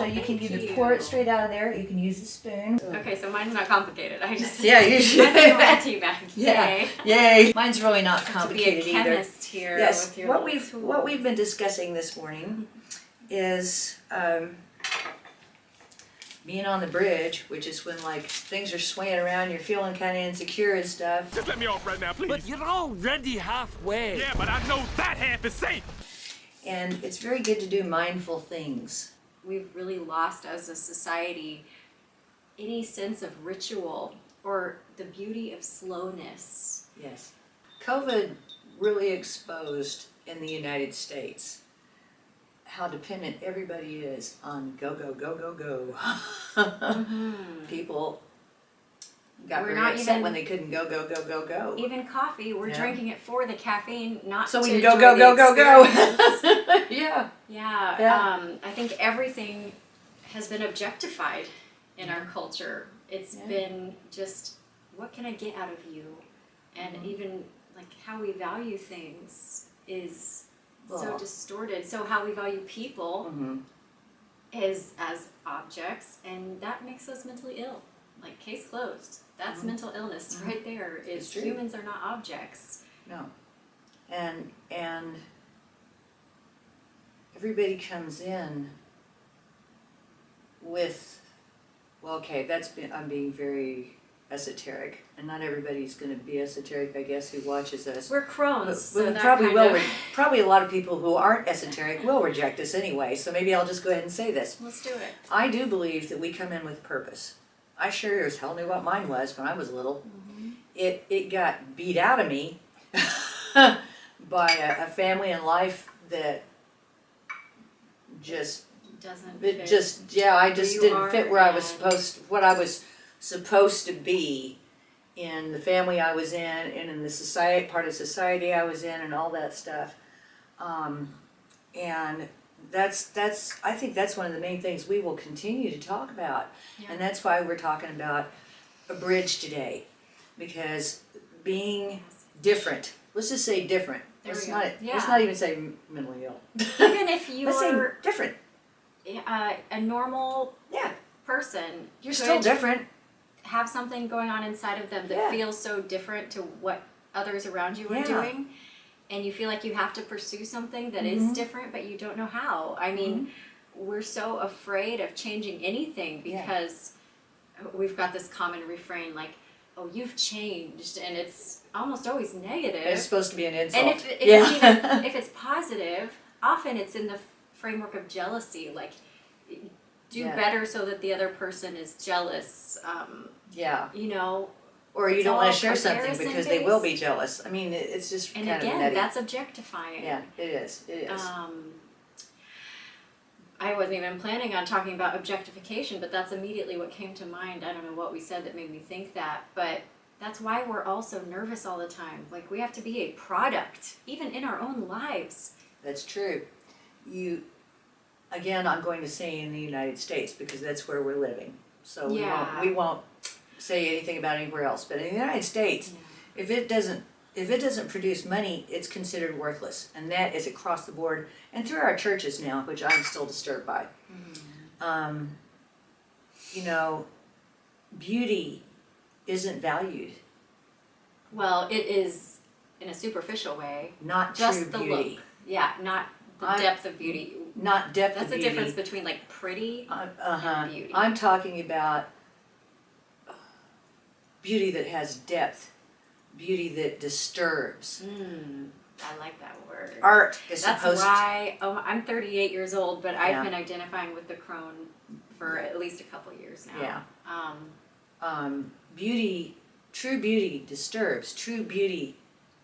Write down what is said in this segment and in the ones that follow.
you can either pour it straight out of there, you can use a spoon. Okay, so mine's not complicated. I just you should. mine's a tea bag. Yeah, yay. Mine's really not complicated to be a either. chemist here. Yes, with your what we've been discussing this morning is being on the bridge, which is when like things are swaying around, you're feeling kind of insecure and stuff. Just let me off right now, please. But you're already halfway. Yeah, but I know that half is safe. And it's very good to do mindful things. We've really lost as a society any sense of ritual or the beauty of slowness. Yes. COVID really exposed in the United States how dependent everybody is on go, go, go, go, go. People got We're very not upset even- when they couldn't go, go, go, go, go. Even coffee, we're Yeah. drinking it for the caffeine, not So to we can go, enjoy go, the go, go, go. experience. Yeah. Yeah. I think everything has been objectified in our culture. It's been just, what can I get out of you? And even like how we value things is so distorted. So how we value people is as objects, and that makes us mentally ill. Like, case closed. That's mental illness right there. Is humans are not objects. No. And everybody comes in with, well, okay, I'm being very esoteric, and not everybody's going to be esoteric, I guess, who watches us. We're crones, But so we that probably kind will. of... Probably a lot of people who aren't esoteric will reject us anyway. So maybe I'll just go ahead and say this. Let's do it. I do believe that we come in with purpose. I sure as hell knew what mine was when I was little. It got beat out of me by a family and life that just Doesn't it fit. just I just you didn't are fit where I was and- what I was supposed to be in the family I was in and in the part of society I was in and all that stuff. And that's I think that's one of the main things we will continue to talk about. Yeah. And that's why we're talking about a bridge today. Because being different, let's just say different. There Let's we go. let's not even say mentally ill. Even if Let's say you're different. a normal Yeah. person, You're could still different. have something going on inside of them that Yeah. feels so different to what others around you are doing, and you feel like you have to pursue something that is different, but you don't know how. I mean, we're so afraid of changing anything because we've got this common refrain like, oh, you've changed, and it's almost always negative. It's supposed to be an insult. And if it's positive, often it's in the framework of jealousy, like do better so that the other person is jealous. You know. Or you it's don't want all to share something comparison because they will be based. jealous. I mean, it's just And kind again, of nutty. that's objectifying. Yeah, it is. It is. I wasn't even planning on talking about objectification, but that's immediately what came to mind. I don't know what we said that made me think that, but that's why we're all so nervous all the time. Like, we have to be a product, even in our own lives. That's true. Again, I'm going to say in the United States because that's where we're living. So we won't say anything about anywhere else. But in the United States, if it doesn't produce money, it's considered worthless, and that is across the board and through our churches now, which I'm still disturbed by. You know, beauty isn't valued. Well, it is in a superficial way. Not just true the beauty. look. Yeah, not the depth of beauty. Not depth That's of the beauty. difference between like pretty and beauty. I'm talking about beauty that has depth, beauty that disturbs. I like that word. Art is That's supposed why I'm 38 years old, but Yeah. I've been identifying with the crone for at least a couple years now. Yeah. Beauty, true beauty disturbs. True beauty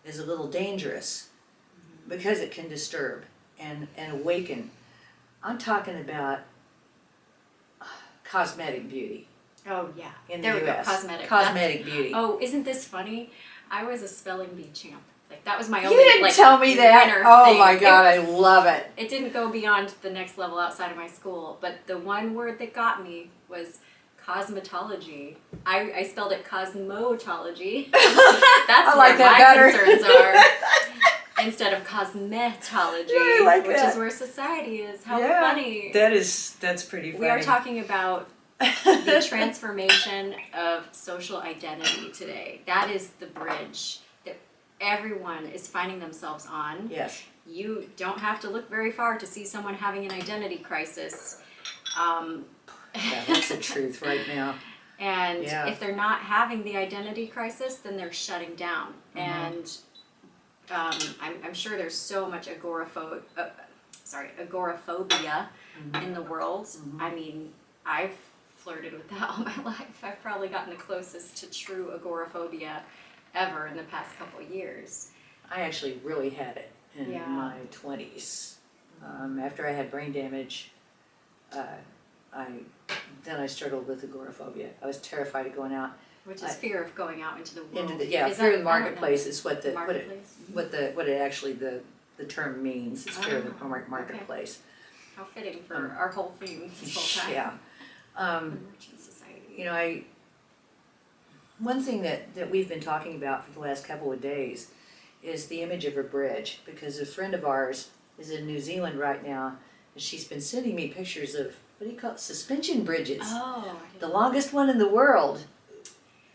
is a little dangerous because it can disturb and awaken. I'm talking about cosmetic beauty. Oh yeah. In there the we go. US. Cosmetic. Cosmetic beauty. Oh, isn't this funny? I was a spelling bee champ. Like, that was my You only didn't tell me that. winner Oh thing. my God, I love it. It didn't go beyond the next level outside of my school, but the one word that got me was cosmetology. I spelled it cosmotology. That's I like where that my better. concerns are. instead of cosmetology, Yeah, I like which that. is where society is. How Yeah, funny. that's pretty funny. We are talking about the transformation of social identity today. That is the bridge that everyone is finding themselves on. Yes. You don't have to look very far to see someone having an identity crisis. Yeah, that's the truth right now. And Yeah. if they're not having the identity crisis, then they're shutting down. And I'm sure there's so much agoraphobia in the world. I mean, I've flirted with that all my life. I've probably gotten the closest to true agoraphobia ever in the past couple of years. I actually really had it in Yeah. my 20s. After I had brain damage, I struggled with agoraphobia. I was terrified of going out. Which is fear of going out into the world. Fear of the marketplace is what the marketplace? what it actually the term means. It's fear of the marketplace. How fitting for our whole theme this whole time. Yeah. The merchant society. One thing that we've been talking about for the last couple of days is the image of a bridge, because a friend of ours is in New Zealand right now, and she's been sending me pictures of, what do you call it, suspension bridges. Oh. The longest one in the world.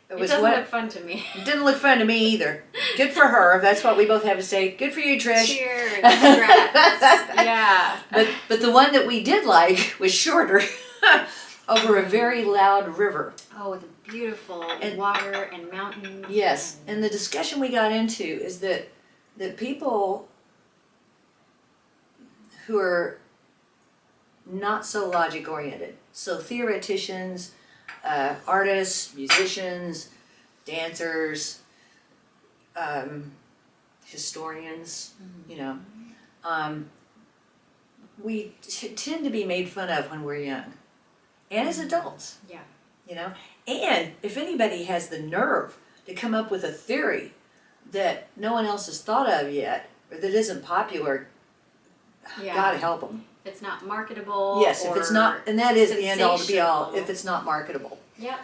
It doesn't look fun to me. It didn't look fun to me either. Good for her. That's what we both have to say. Good for you, Trish. Cheers. Congrats. Yeah. But the one that we did like was shorter, over a very loud river. Oh, the beautiful water and mountains. Yes, and the discussion we got into is that people who are not so logic oriented, so theoreticians, artists, musicians, dancers, historians, we tend to be made fun of when we're young, and as adults. Yeah. And if anybody has the nerve to come up with a theory that no one else has thought of yet, or that isn't popular, God help them. If it's not marketable. Yes, if it's not, and that is the end all to be all, if it's not marketable. Yeah.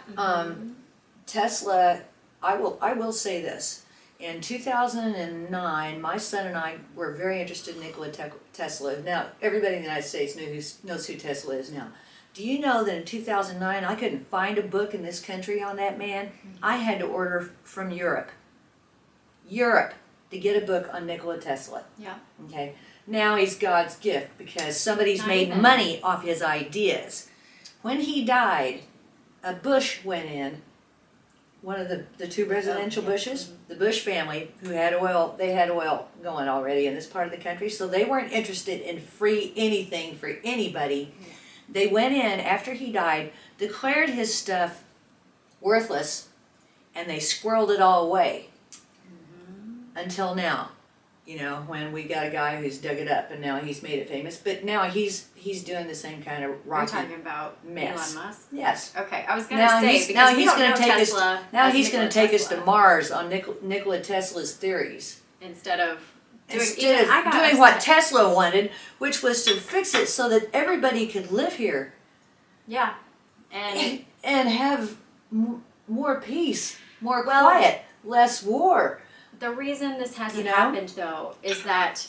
Tesla, I will say this. In 2009, my son and I were very interested in Nikola Tesla. Now, everybody in the United States knows who Tesla is now. Do you know that in 2009, I couldn't find a book in this country on that man? I had to order from Europe, to get a book on Nikola Tesla. Yeah. Okay. Now he's God's gift because somebody's Not made even. money off his ideas. When he died, a Bush went in, one of the two presidential Bushes, the Bush family, who had oil, they had oil going already in this part of the country, so they weren't interested in free anything for anybody. They went in after he died, declared his stuff worthless, and they squirreled it all away. Until now, when we got a guy who's dug it up and now he's made it famous. But now he's doing the same kind of We're rocky talking about mess. Elon Musk? Yes. Okay, I was going to say, because we don't know Tesla. Now he's going to take us to Mars on Nikola Tesla's theories. Instead of doing what Tesla wanted, which was to fix it so that everybody could live here. Yeah. And have more peace, more quiet, less war. The reason this hasn't happened, though, is that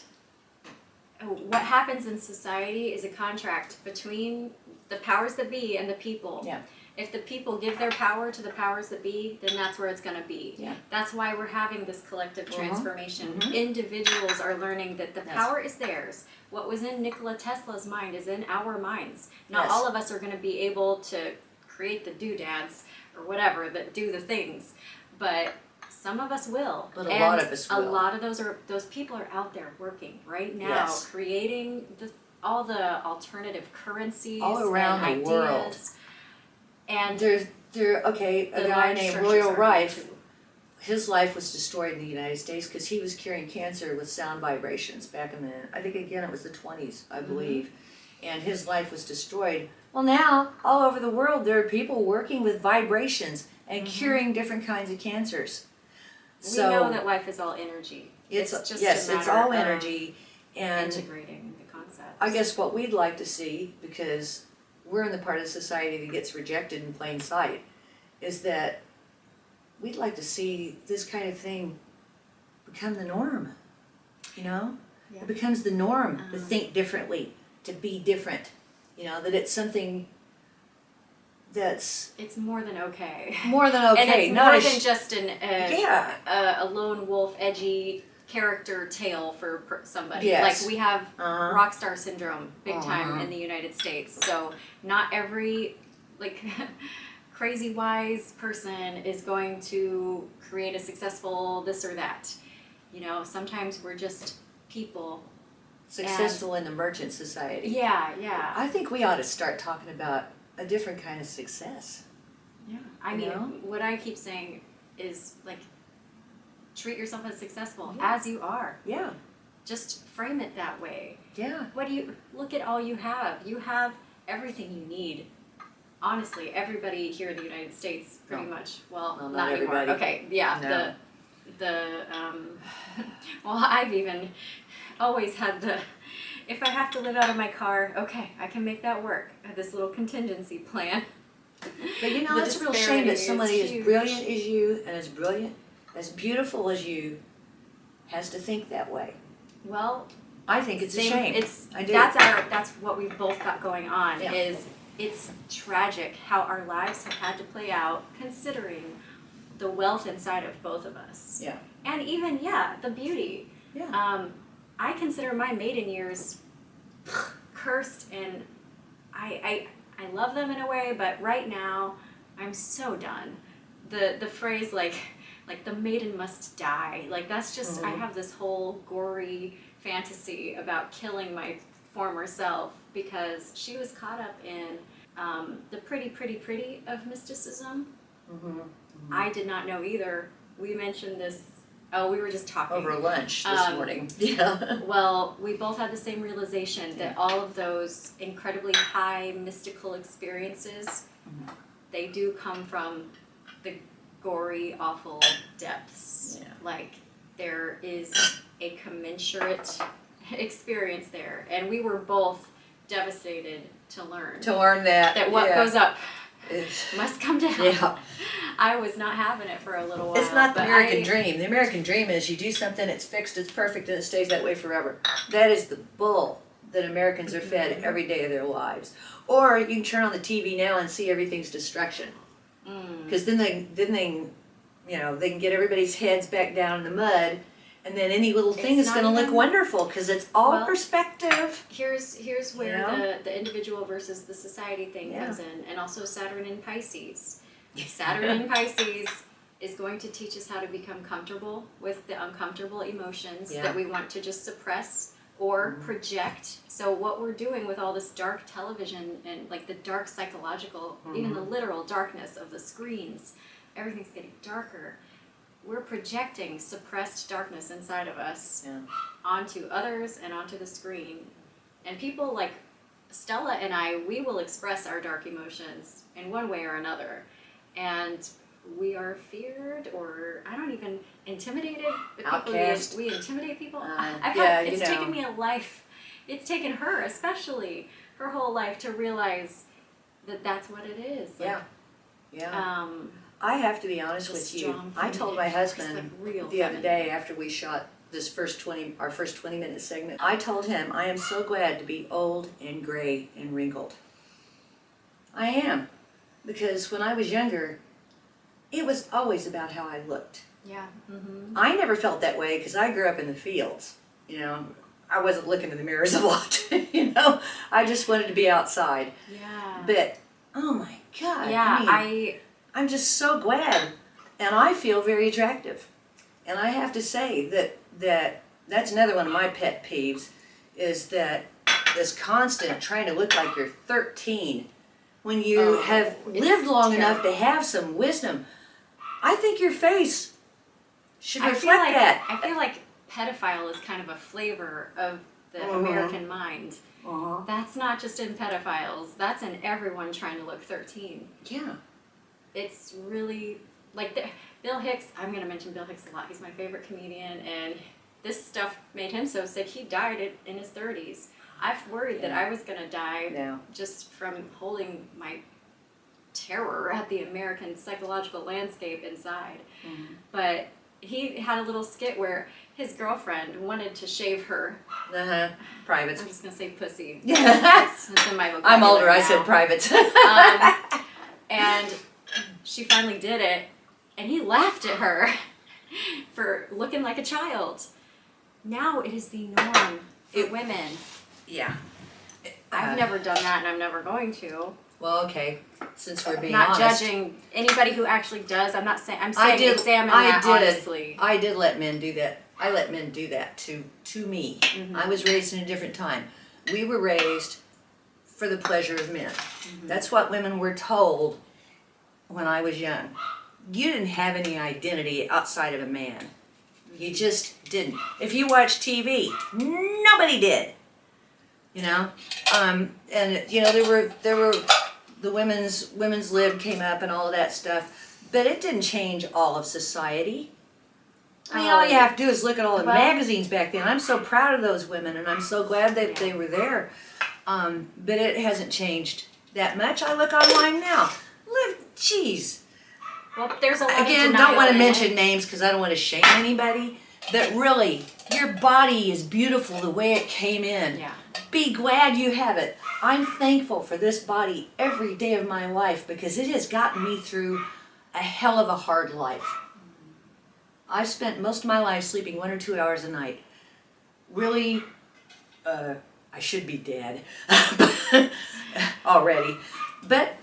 what happens in society is a contract between the powers that be and the people. Yeah. If the people give their power to the powers that be, then that's where it's going to be. Yeah. That's why we're having this collective transformation. Individuals are learning that the power is theirs. What was in Nikola Tesla's mind is in our minds. Not all of us are going to be able to create the doodads or whatever that do the things, but some of us will. But a lot of us will. A lot of those people are out there working right now, creating all the alternative currencies all around and the ideas. world. And a guy named Royal Rife, his life was destroyed in the United States because he was curing cancer with sound vibrations back in I think again it was the 20s, I believe. And his life was destroyed. Well, now, all over the world, there are people working with vibrations and curing different kinds of cancers. We know that life is all energy. It's just a matter it's all of energy. And integrating the concepts. I guess what we'd like to see, because we're in the part of society that gets rejected in plain sight, is that we'd like to see this kind of thing become the norm. you know? Yeah. It becomes the norm to think differently, to be different, you know, that it's something that's It's more than okay. more than okay. And it's not more a than just yeah. a lone wolf, edgy character tale for somebody. Yes. Like we have Uh-huh. rock star syndrome big time in the United States. So not every like crazy wise person is going to create a successful this or that. You know, sometimes we're just people. Successful in the merchant society. Yeah, yeah. I think we ought to start talking about a different kind of success. Yeah. I You mean, know? what I keep saying is like treat yourself as successful Yeah. as you are. Yeah, Just frame it that way. yeah. What do you look at all you have? You have everything you need. Honestly, everybody here in the United States pretty No. much. Well, No, not not anymore. everybody. Okay, yeah. No. Well, I've even always had the if I have to live out of my car, okay, I can make that work. I have this little contingency plan. But you know, The it's a real shame that disparity is somebody as huge. brilliant as you and as brilliant, as beautiful as you, has to think that way. Well, I think it's a shame. I do. That's what we've both got going on. Yeah. Is it's tragic how our lives have had to play out considering the wealth inside of both of us. Yeah. And even the beauty. Yeah. I consider my maiden years cursed, and I love them in a way, but right now I'm so done. The phrase like the maiden must die, like that's just I have this whole gory fantasy about killing my former self because she was caught up in the pretty of mysticism. I did not know either. We mentioned this. Oh, we were just talking Over lunch this morning. Yeah. Well, we both had the same realization that all of those incredibly high mystical experiences, they do come from the gory, awful depths. Yeah. Like there is a commensurate experience there, and we were both devastated to learn To learn that what goes up is, must come down. yeah. I was not having it for a little while. It's not the but American dream. The American dream is you do something, it's fixed, it's perfect, and it stays that way forever. That is the bull that Americans are fed every day of their lives. Or you can turn on the TV now and see everything's destruction. Because then they, you know, they can get everybody's heads back down in the mud, and then any little thing It's is not going to look even- wonderful because it's all Well, perspective. Here's where You know? the individual versus the society thing Yeah. comes in, and also Saturn in Pisces. Saturn in Pisces is going to teach us how to become comfortable with the uncomfortable emotions Yeah. that we want to just suppress or project. So what we're doing with all this dark television and like the dark psychological, even the literal darkness of the screens, everything's getting darker. We're projecting suppressed darkness inside of us Yeah. onto others and onto the screen. And people like Stella and I, we will express our dark emotions in one way or another. And we are feared, or I don't even intimidated. With Outcast. We intimidate people. It's you know. taken me a life. It's taken her, especially her whole life, to realize that that's what it is. Like, Yeah. Yeah. Um, I have to be honest the with you. strong I told my feminine, husband like real the other feminine. day after we shot this our first 20-minute segment, I told him, I am so glad to be old and gray and wrinkled. I am. Because when I was younger, it was always about how I looked. Yeah. Mm-hmm. I never felt that way because I grew up in the fields. You know, I wasn't looking in the mirrors a lot. You know, I just wanted to be outside. Yeah. But oh my God! Yeah, I mean, I'm just so glad, and I feel very attractive. And I have to say that's another one of my pet peeves, is that this constant trying to look like you're 13 when you have lived long enough to have some wisdom. I think your face should reflect that. I feel like pedophile is kind of a flavor of the American mind. That's not just in pedophiles. That's in everyone trying to look 13. Yeah. It's really like Bill Hicks. I'm going to mention Bill Hicks a lot. He's my favorite comedian, and this stuff made him so sick. He died in his 30s. I've worried that I was going to die just from holding my terror at the American psychological landscape inside. But he had a little skit where his girlfriend wanted to shave her. Privates. I'm just gonna say pussy. Yeah. That's in my vocabulary I'm older, I now. said privates. And she finally did it, and he laughed at her for looking like a child. Now it is the norm for women. Yeah. I've never done that, and I'm never going to. Well, okay, since we're being Not honest. judging anybody who actually does. I'm not saying. I'm saying examine that honestly. I did let men do that. I let men do that to me. Mm-hmm. I was raised in a different time. We were raised for the pleasure of men. Mm-hmm. That's what women were told when I was young. You didn't have any identity outside of a man. You just didn't. If you watched TV, nobody did. You know, and you know there were the women's lib came up and all of that stuff, but it didn't change all of society. I mean, all you have to do is look at all the magazines back then. I'm so proud of those women, and I'm so glad that they were there. But it hasn't changed that much. I look online now. Look, geez. Well, there's a lot Again, of don't want to denial in mention it. names because I don't want to shame anybody. But really, your body is beautiful the way it came in. Yeah. Be glad you have it. I'm thankful for this body every day of my life because it has gotten me through a hell of a hard life. I've spent most of my life sleeping 1 or 2 hours a night. Really, I should be dead already. But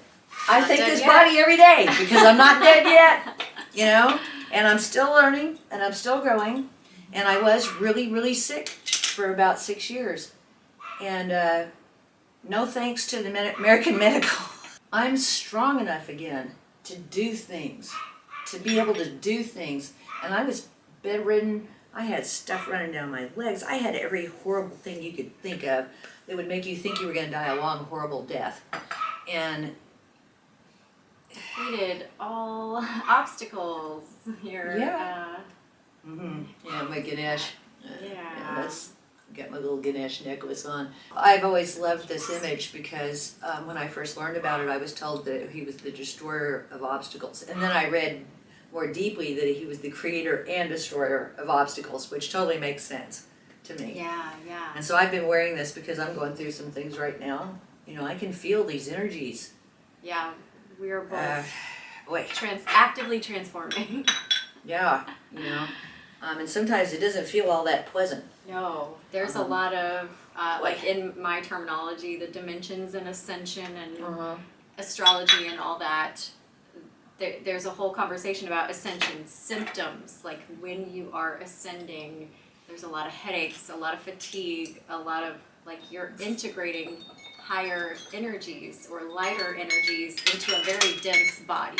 I Not thank dead this yet. body every day because I'm not dead yet, you know? And I'm still learning and I'm still growing. And I was really, really sick for about 6 years. And no thanks to the American Medical. I'm strong enough again to do things, to be able to do things. And I was bedridden. I had stuff running down my legs. I had every horrible thing you could think of that would make you think you were going to die a long, horrible death. And Defeated all obstacles here. Yeah. Yeah, my Ganesh. Yeah. That's got my little Ganesh necklace on. I've always loved this image because when I first learned about it, I was told that he was the destroyer of obstacles. And then I read more deeply that he was the creator and destroyer of obstacles, which totally makes sense to me. Yeah, yeah. And so I've been wearing this because I'm going through some things right now. You know, I can feel these energies. Yeah, we are both Boy, actively transforming. yeah, you know. And sometimes it doesn't feel all that pleasant. No, there's a lot of, like in my terminology, the dimensions and ascension and astrology and all that. There's a whole conversation about ascension symptoms, like when you are ascending, there's a lot of headaches, a lot of fatigue, a lot of, like, you're integrating higher energies or lighter energies into a very dense body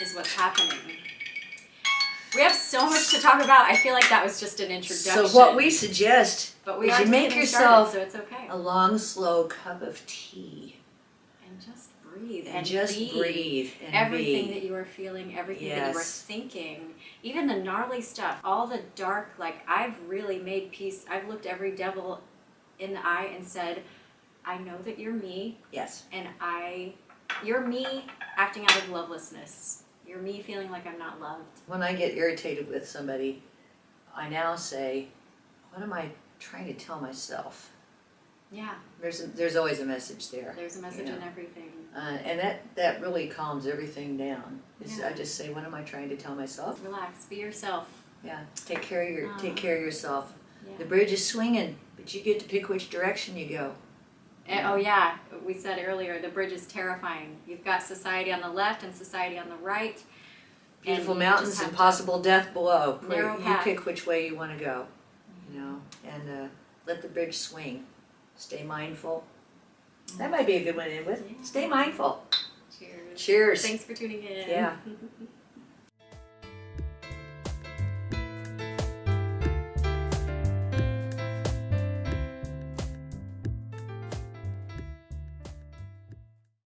is what's happening. We have so much to talk about. I feel like that was just an introduction. So what we suggest But we is are you just make getting yourself started, so it's okay. a long, slow cup of tea. And just breathe. And just be breathe and everything be. that you are feeling, everything that you are Yes. thinking, even the gnarly stuff, all the dark, like I've really made peace. I've looked every devil in the eye and said, I know that you're me, Yes. and you're me acting out of lovelessness. You're me feeling like I'm not loved. When I get irritated with somebody, I now say, what am I trying to tell myself? Yeah, There's always a message there. there's a message you know. in everything. And that really calms everything down. Yeah. I just say, what am I trying to tell myself? Relax, be yourself. Yeah, take care of yourself. Yeah. The bridge is swinging, but you get to pick which direction you go. Oh yeah, we said earlier, the bridge is terrifying. You've got society on the left and society on the right. Beautiful and you mountains just have and to- possible death below. Narrow You path. pick which way you want to go, you know, and let the bridge swing. Stay mindful. That might be a good one to end with. Yeah. Stay mindful. Cheers. Cheers. Thanks for tuning in. Yeah.